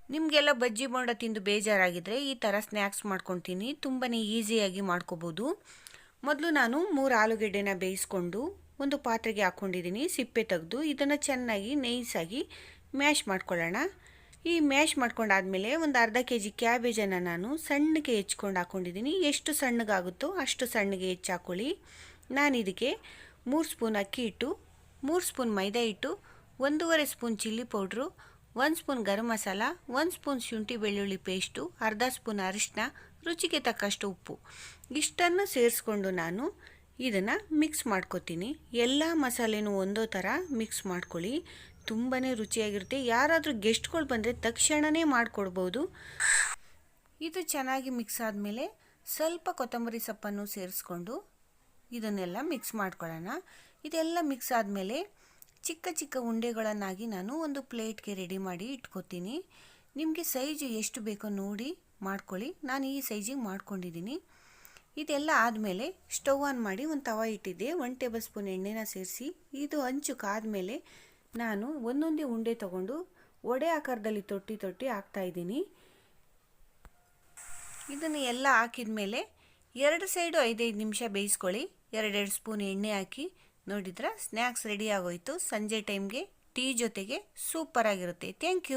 ನಿಮಗೆಲ್ಲ ಬಜ್ಜಿ ಬೋಂಡ ತಿಂದು ಬೇಜಾರಾಗಿದ್ದರೆ ಈ ಥರ ಸ್ನ್ಯಾಕ್ಸ್ ಮಾಡ್ಕೊತೀನಿ. ತುಂಬಾ ಈಸಿಯಾಗಿ ಮಾಡ್ಕೋಬೋದು. ಮೊದಲು ನಾನು 3 ಆಲೂಗೆಡ್ಡೆನ ಬೇಯಿಸ್ಕೊಂಡು ಒಂದು ಪಾತ್ರೆಗೆ ಹಾಕ್ಕೊಂಡಿದ್ದೀನಿ. ಸಿಪ್ಪೆ ತೆಗೆದು ಇದನ್ನು ಚೆನ್ನಾಗಿ ನೈಸಾಗಿ ಮ್ಯಾಶ್ ಮಾಡ್ಕೊಳ್ಳೋಣ. ಈ ಮ್ಯಾಶ್ ಮಾಡ್ಕೊಂಡಾದಮೇಲೆ ಒಂದು ಅರ್ಧ kg ಕ್ಯಾಬೇಜನ್ನು ನಾನು ಸಣ್ಣಗೆ ಹೆಚ್ಕೊಂಡು ಹಾಕ್ಕೊಂಡಿದ್ದೀನಿ. ಎಷ್ಟು ಸಣ್ಣಗಾಗುತ್ತೋ ಅಷ್ಟು ಸಣ್ಣಗೆ ಹೆಚ್ಚಾಕೊಳ್ಳಿ. ನಾನು ಇದಕ್ಕೆ 3 ಸ್ಪೂನ್ ಅಕ್ಕಿ ಹಿಟ್ಟು, 3 ಸ್ಪೂನ್ ಮೈದಾ ಹಿಟ್ಟು, 1.5 spoon chilli powder, 1 spoon garam masala, 1 spoon ಶುಂಠಿ ಬೆಳ್ಳುಳ್ಳಿ ಪೇಸ್ಟು, ಅರ್ಧ ಸ್ಪೂನ್ ಅರಿಶಿನ, ರುಚಿಗೆ ತಕ್ಕಷ್ಟು ಉಪ್ಪು ಇಷ್ಟನ್ನು ಸೇರಿಸ್ಕೊಂಡು ನಾನು ಇದನ್ನು ಮಿಕ್ಸ್ ಮಾಡ್ಕೊತೀನಿ. ಎಲ್ಲ ಮಸಾಲೆನೂ ಒಂದೋ ಥರ ಮಿಕ್ಸ್ ಮಾಡ್ಕೊಳ್ಳಿ. ತುಂಬಾ ರುಚಿಯಾಗಿರುತ್ತೆ. ಯಾರಾದರೂ ಗೆಸ್ಟ್ಗಳು ಬಂದರೆ ತಕ್ಷಣವೇ ಮಾಡಿಕೊಡ್ಬೋದು. ಇದು ಚೆನ್ನಾಗಿ ಮಿಕ್ಸ್ ಆದಮೇಲೆ ಸ್ವಲ್ಪ ಕೊತ್ತಂಬರಿ ಸೊಪ್ಪನ್ನು ಸೇರಿಸ್ಕೊಂಡು ಇದನ್ನೆಲ್ಲ ಮಿಕ್ಸ್ ಮಾಡ್ಕೊಳ್ಳೋಣ. ಇದೆಲ್ಲ ಮಿಕ್ಸ್ ಆದಮೇಲೆ ಚಿಕ್ಕ ಚಿಕ್ಕ ಉಂಡೆಗಳನ್ನಾಗಿ ನಾನು ಒಂದು ಪ್ಲೇಟ್ಗೆ ರೆಡಿ ಮಾಡಿ ಇಟ್ಕೋತೀನಿ. ನಿಮಗೆ ಸೈಜು ಎಷ್ಟು ಬೇಕೋ ನೋಡಿ ಮಾಡ್ಕೊಳ್ಳಿ. ನಾನು ಈ ಸೈಜಿಗೆ ಮಾಡ್ಕೊಂಡಿದ್ದೀನಿ. ಇದೆಲ್ಲ ಆದಮೇಲೆ ಸ್ಟವ್ ಆನ್ ಮಾಡಿ ಒಂದು ತವ ಇಟ್ಟಿದ್ದೆ. 1 ಟೇಬಲ್ ಸ್ಪೂನ್ ಎಣ್ಣೆನ ಸೇರಿಸಿ ಇದು ಹಂಚು ಕಾದ್ಮೇಲೆ ನಾನು ಒಂದೊಂದೇ ಉಂಡೆ ತಗೊಂಡು ವಡೆ ಆಕಾರದಲ್ಲಿ ತೊಟ್ಟಿ ಹಾಕ್ತಾಯಿದ್ದೀನಿ. ಇದನ್ನು ಎಲ್ಲ ಹಾಕಿದ ಮೇಲೆ 2 ಸೈಡು 5-5 ನಿಮಿಷ ಬೇಯಿಸ್ಕೊಳ್ಳಿ. 2 ಸ್ಪೂನ್ ಎಣ್ಣೆ ಹಾಕಿ ನೋಡಿದ್ರೆ ಸ್ನ್ಯಾಕ್ಸ್ ರೆಡಿ ಆಗೋಯ್ತು. ಸಂಜೆ ಟೈಮ್ಗೆ ಟೀ ಜೊತೆಗೆ ಸೂಪರ್ ಆಗಿರುತ್ತೆ. Thank you.